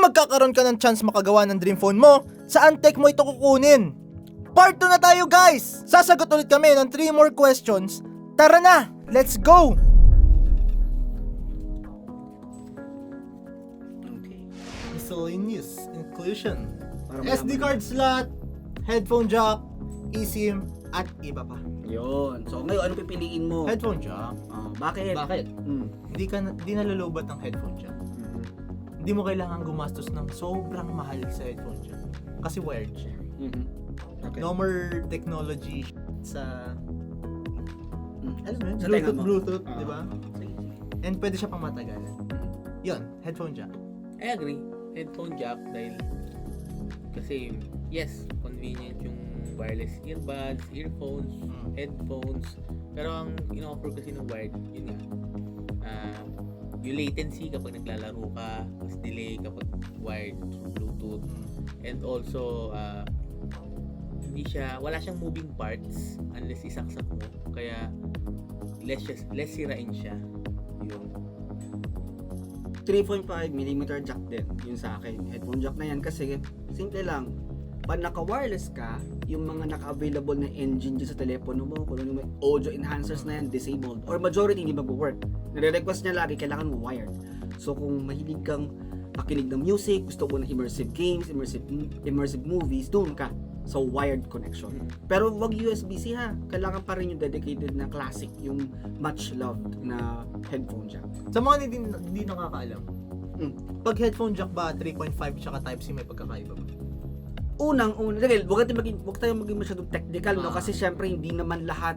Kung magkakaroon ka ng chance makagawa ng dream phone mo, saan tech mo ito kukunin? Part 2 na tayo guys! Sasagot ulit kami ng 3 more questions. Tara na! Let's go! Okay. Miscellaneous inclusion. Para SD malaman. card slot, headphone jack, eSIM, at iba pa. Yun. So, ngayon, ano pipiliin mo? Headphone jack? Bakit? Bakit? Mm. Hindi nalulubat ng headphone jack. Mhm. Hindi mo kailangan gumastos ng sobrang mahal sa headphone jack. Kasi wired siya. Mhm. Okay. No more technology sa... Alam mo yun? Sa tenga mo. Bluetooth, Ah. di ba? Sige, sige. And pwede siya pang matagalan. Yun, headphone jack. I agree. Headphone jack dahil kasi yes, convenient yung wireless earbuds, earphones, headphones. Pero ang ino-offer kasi ng wired, yun nga. Yung latency kapag naglalaro ka, mas delay kapag wired through Bluetooth. And also wala siyang moving parts unless isaksak mo. Kaya less sirain siya. Yun. 3.5mm jack din, yun sa akin. Headphone jack na yan kasi simple lang. Pag naka-wireless ka, yung mga naka-available na engine dyan sa telepono mo, kung ano may audio enhancers na yan, disabled. Or majority hindi mag-work. Nare-request niya lagi, kailangan mo wired. So kung mahilig kang makinig ng music, gusto mo ng immersive games, immersive movies, doon ka. So wired connection. Pero wag USB-C ha. Kailangan pa rin yung dedicated na classic, yung much loved na headphone jack. Sa mga hindi nakakaalam, Mm. pag headphone jack ba 3.5 tsaka Type-C may pagkakaiba ba? Unang-una, dahil wag tayong maging masyadong technical, no? Ah. Kasi syempre hindi naman lahat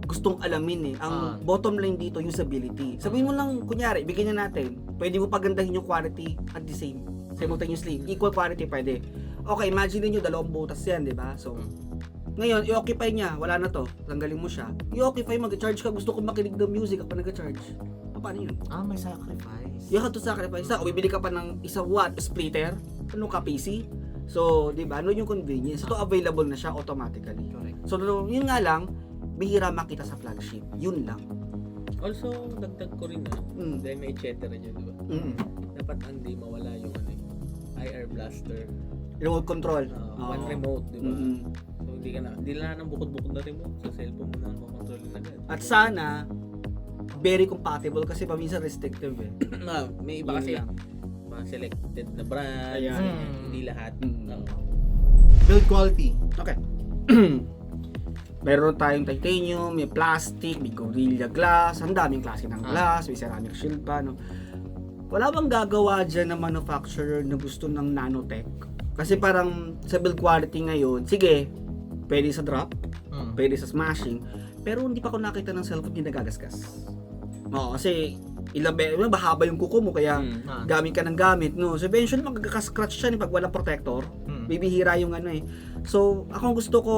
gustong alamin eh. Ang bottom line dito, usability. Sabihin mo lang, kunyari, bigyan na natin, pwede mo pagandahin yung quality at the same simultaneously. Equal quality pwede. Okay, imagine niyo dalawang butas yan, di ba? So, ngayon, i-occupy niya, wala na to, tanggalin mo siya. I-occupy, mag-charge ka, gusto ko makinig ng music kapag nag-charge. Paano yun? May sacrifice. You have to sacrifice na. O bibili ka pa ng isang watt splitter, ano ka, PC? So, di ba, ano yung convenience? Ito available na siya automatically. Correct. So, yun nga lang, bihira makita sa flagship. Yun lang. Also, dagdag ko rin dahil may chetera dyan, di ba? Mm. Dapat hindi mawala yung IR blaster. Remote control. One remote, di ba? Mm-mm. So hindi na nang bukod-bukod na remote sa cellphone mo na makontrol na agad. At sana, very compatible kasi paminsan restrictive eh. May iba Yun kasi lang. mga selected na brands, Ayan. hindi lahat. Mm. Build quality. Okay. Meron tayong titanium, may plastic, may Gorilla Glass, ang daming klase ng glass, may ceramic shield pa, no? Wala bang gagawa dyan na manufacturer na gusto ng nanotech? Kasi parang sa build quality ngayon, sige, pwede sa drop, pwede sa smashing, pero hindi pa ako nakita ng cellphone na nagagasgas. Oo, kasi bahaba yung kuko mo, kaya gamit ka ng gamit, no? So eventually magkaka-scratch siya pag walang protector, bibihira yung ano eh. So, ako gusto ko,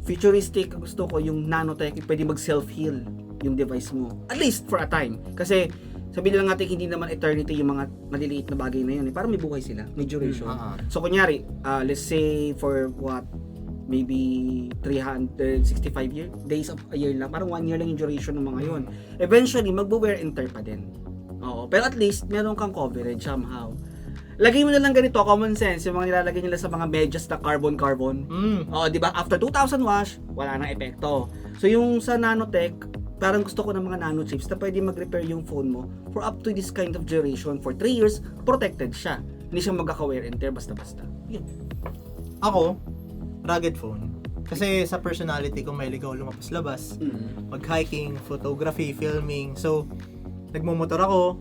futuristic, gusto ko yung nanotech, pwede mag-self-heal yung device mo. At least for a time. Kasi, sabihin lang natin, hindi naman eternity yung mga maliliit na bagay na yun. Parang may buhay sila, may duration. So, kunyari, let's say for what, maybe 365 days of a year lang. Parang 1 year lang yung duration ng mga yun. Eventually, mag-wear and tear pa din. Oo. Pero at least, meron kang coverage somehow. Lagay mo na lang ganito, common sense, yung mga nilalagay nila sa mga medyas na carbon. Oo, di ba? After 2,000 wash, wala nang epekto. So, yung sa nanotech, parang gusto ko ng mga nanochips na pwede mag-repair yung phone mo for up to this kind of duration. For 3 years, protected siya. Hindi siya magkaka-wear and tear basta-basta. Yun. Ako, rugged phone. Kasi sa personality ko, mahilig ako lumabas-labas. Mag-hiking, photography, filming. So, nagmumotor ako.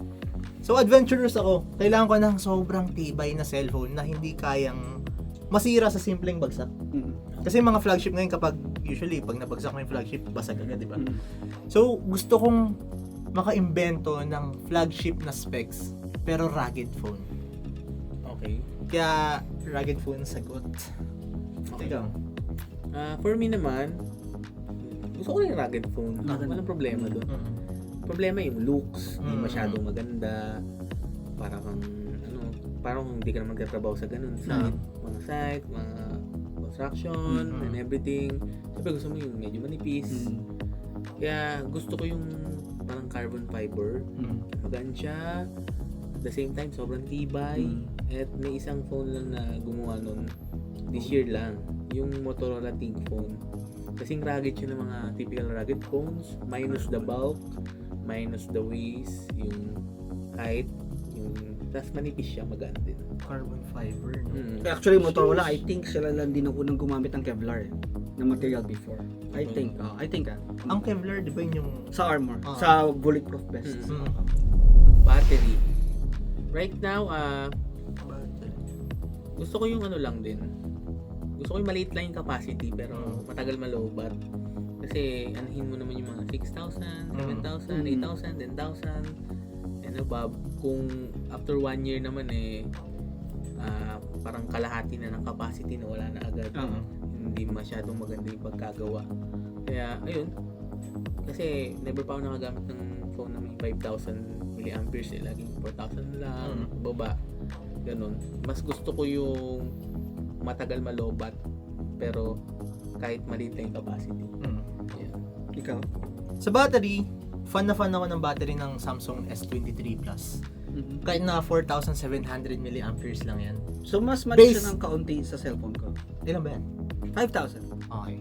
So, adventurous ako. Kailangan ko ng sobrang tibay na cellphone na hindi kayang masira sa simpleng bagsak. Kasi mga flagship ngayon kapag, usually, pag nabagsak mo yung flagship, basag agad, di ba? So, gusto kong maka-imbento ng flagship na specs, pero rugged phone. Okay. Kaya, rugged phone sagot. Ikaw. For me naman, gusto ko yung rugged phone. Walang problema doon. Problema yung looks, hindi masyadong maganda. Parang hindi ka naman magtatrabaho sa ganun site, mga site, mga construction, and everything. Siyempre gusto mo yung medyo manipis. Kaya gusto ko yung parang carbon fiber. Magaan siya. At the same time, sobrang tibay. At may isang phone lang na gumawa nun this year lang. Yung Motorola ThinkPhone. Kasing rugged siya ng mga typical rugged phones. Minus the bulk, minus the waist, yung height, tas manipis siya, maganda din. Carbon fiber, no? Actually, Motorola, I think sila lang din ang unang gumamit ng Kevlar na material before. I think. Ang Kevlar, di ba yun yung... Sa armor, Ah. sa bulletproof vest. Mm. Battery. Right now, gusto ko yung ano lang din. Gusto ko yung maliit lang yung capacity pero matagal malobat. Kasi anahin mo naman yung mga 6,000, 7,000, 8,000, 10,000 and above. Kung after 1 year naman parang kalahati na ng capacity na wala na agad. Hindi masyadong maganda yung pagkagawa. Kaya ayun. Kasi never pa ako nakagamit ng phone na may 5,000 milliamperes laging 4,000 lang, baba. Ganun. Mas gusto ko yung matagal malobat pero kahit maliit lang yung capacity. Yeah. Ikaw? Sa battery, fan ako ng battery ng Samsung S23 Plus. Kahit na 4,700 milliamperes lang yan. So, mas mali Base. siya ng kaunti sa cellphone ko. Ilan ba yan? 5,000. Okay.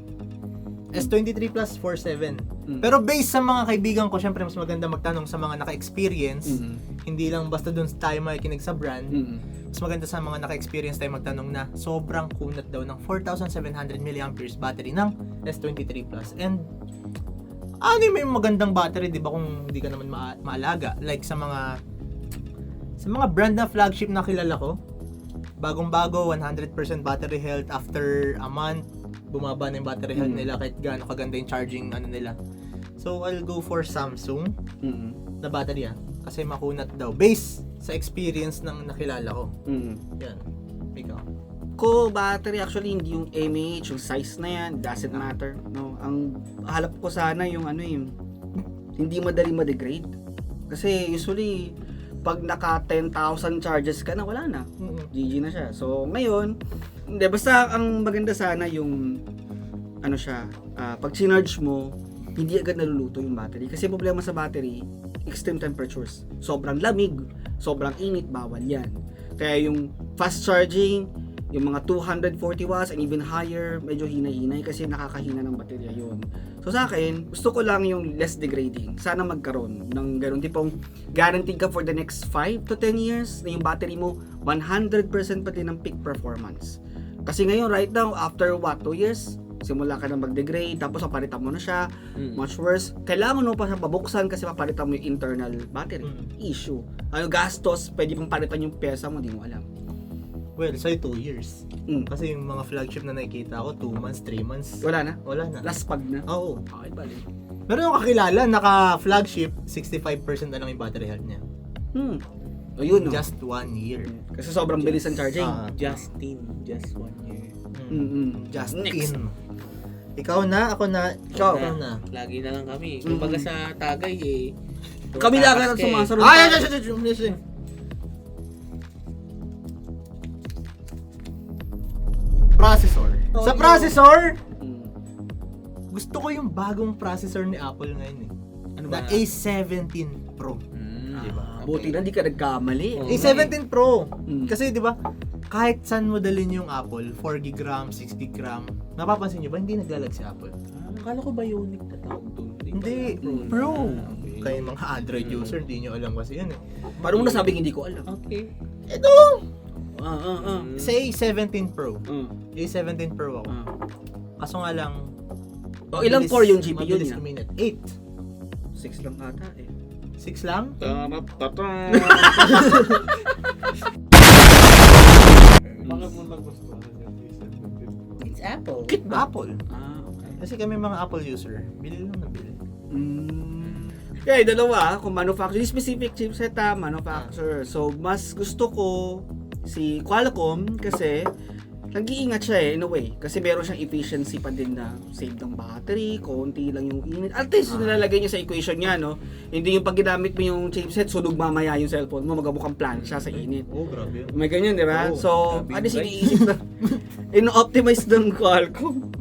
S23 Plus 4,700. Pero based sa mga kaibigan ko, syempre mas maganda magtanong sa mga naka-experience. Hindi lang basta dun tayo makikinig sa brand. Mas maganda sa mga naka-experience tayo magtanong na sobrang kunat daw ng 4,700 milliamperes battery ng S23 Plus. And ano yung may magandang battery, di ba, kung hindi ka naman maalaga. Like sa mga brand na flagship na kilala ko, bagong-bago, 100% battery health. After a month, bumaba na yung battery health nila kahit gaano kaganda yung charging nila. So, I'll go for Samsung na battery kasi makunat daw. Based sa experience ng nakilala ko. Yan. Ikaw. Ko battery actually hindi yung mAh, yung size na yan, doesn't matter. No, ang halap ko sana yung hindi madali ma-degrade. Kasi usually pag naka 10,000 charges ka na, wala na. GG na siya. So ngayon, hindi basta ang maganda sana yung pag sinarge mo, hindi agad naluluto yung battery. Kasi problema sa battery, extreme temperatures. Sobrang lamig, sobrang init, bawal yan. Kaya yung fast charging, yung mga 240 watts and even higher, medyo hinay-hinay kasi nakakahina ng baterya yun. So sa akin, gusto ko lang yung less degrading. Sana magkaroon ng ganun tipong guaranteed ka for the next 5 to 10 years na yung battery mo 100% pa din ng peak performance. Kasi ngayon, right now, after 2 years, simula ka na mag-degrade, tapos papalitan mo na siya, much worse. Kailangan mo pa siya babuksan kasi papalitan mo yung internal battery. Issue. Gastos, pwede pang palitan yung pyesa mo, di mo alam. Well, sa'yo 2 years. Kasi yung mga flagship na nakikita ko, 2 months, 3 months. Wala na? Wala na. Last pag na? Oo. Okay, bali. Meron yung kakilala, naka-flagship, 65% na lang yung battery health niya. Ayun, no? Just 1 year. Kasi sobrang bilis ang charging. Just 1 year. Just Next. in. Ikaw na, ako na, ikaw na. Lagi na lang kami. Kumbaga sa Tagay Kami lang ang sumasunod. Processor. Sa processor, gusto ko yung bagong processor ni Apple ngayon eh. Ano The ba? A17 Pro. Diba? Buti na di ka nagkamali. A17 Pro. Kasi 'di ba, kahit saan mo dalhin yung Apple, 4GB RAM, 6GB RAM, napapansin niyo ba hindi naglalag si Apple? Akala ko Bionic na tawag doon. Hindi, Pro. Kaya yung mga Android user, hindi nyo alam kasi yun eh. Paano mo nasabing hindi ko alam? Okay. Ito! Sa A17 Pro. A17 Pro ako. Kaso nga lang, ilang core yung GPU mabilis niya? kuminit. 8. 6 lang ata eh. 6 lang? Bakit mo nagustuhan yung A17? It's Apple. Apple. Okay. Kasi kami mga Apple user, bili lang na bili. Kaya dalawa, kung manufacturer, specific chipset manufacturer. So, mas gusto ko si Qualcomm kasi nag-iingat siya in a way. Kasi meron siyang efficiency pa din na save ng battery, konti lang yung init. At least nilalagay niya sa equation niya, no? Hindi yung pag ginamit mo yung chipset, sunog mamaya yung cellphone mo, magabukang plancha sa init. Oh, grabe yun. May ganyan, di ba? Oo, So, grabe ano yun, iniisip na, in-optimize ng Qualcomm.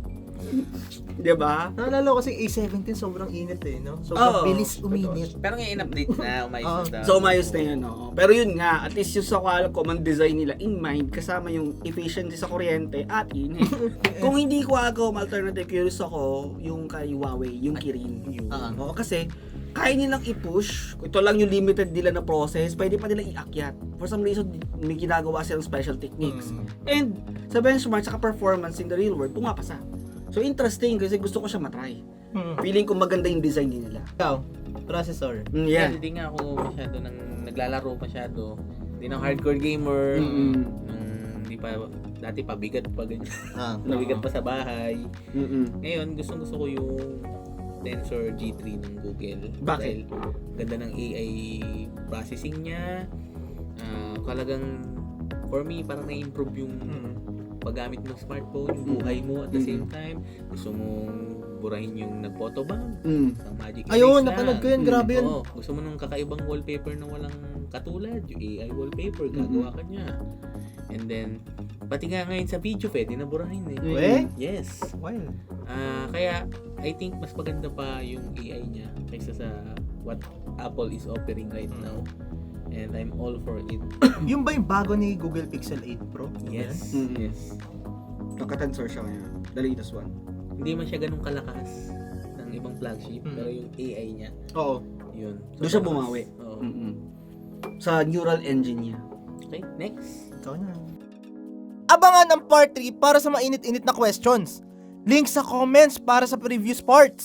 'Di ba? Naalala ko kasi A17 sobrang init eh, no? Oo. Sobrang bilis uminit. Pero ngayon in-update na, umayos na daw. So, umayos na yun, oo. Pero yun nga, at least yung sa common design nila in mind, kasama yung efficiency sa kuryente at init. Kung hindi Qualcomm alternative, curious ako yung kay Huawei, yung Kirin. Oo, kasi kaya nilang i-push, ito lang yung limited nila na process, pwede pa nilang iakyat. For some reason, may ginagawa silang special techniques. And sa benchmark, saka performance in the real world, pumapasa. So interesting kasi gusto ko siya matry. Feeling ko maganda yung design din nila. Ikaw, processor. Yeah. Hindi nga ako masyado naglalaro masyado. Hindi na hardcore gamer. Hindi pa, dati pabigat pa ganyan. Nabigat pa sa bahay. Ngayon, gusto ko yung Tensor G3 ng Google. Bakit? Dahil ganda ng AI processing niya. Talagang, for me, parang na-improve yung paggamit ng smartphone, yung buhay mo at the same time. Gusto mong burahin yung nag-photobomb. Ang magic Ayun, erase napanood ko lang. yun, grabe yun. Oo, gusto mo nung kakaibang wallpaper na walang katulad, yung AI wallpaper, gagawa ka niya. And then, pati nga ngayon sa video, pwede na burahin eh. Eh? Yes. Well, Kaya, I think mas maganda pa yung AI niya kaysa sa what Apple is offering right now. And I'm all for it. yung ba yung bago ni Google Pixel 8 Pro? Yes. Yes. Naka-tensor siya ngayon. The latest one. Hindi man siya ganun kalakas ng ibang flagship, pero yung AI niya, Oo. yun. Doon siya bumawi. Oo. Sa neural engine niya. Okay, next. Ikaw na. Abangan ang part 3 para sa mainit-init na questions. Link sa comments para sa previous parts.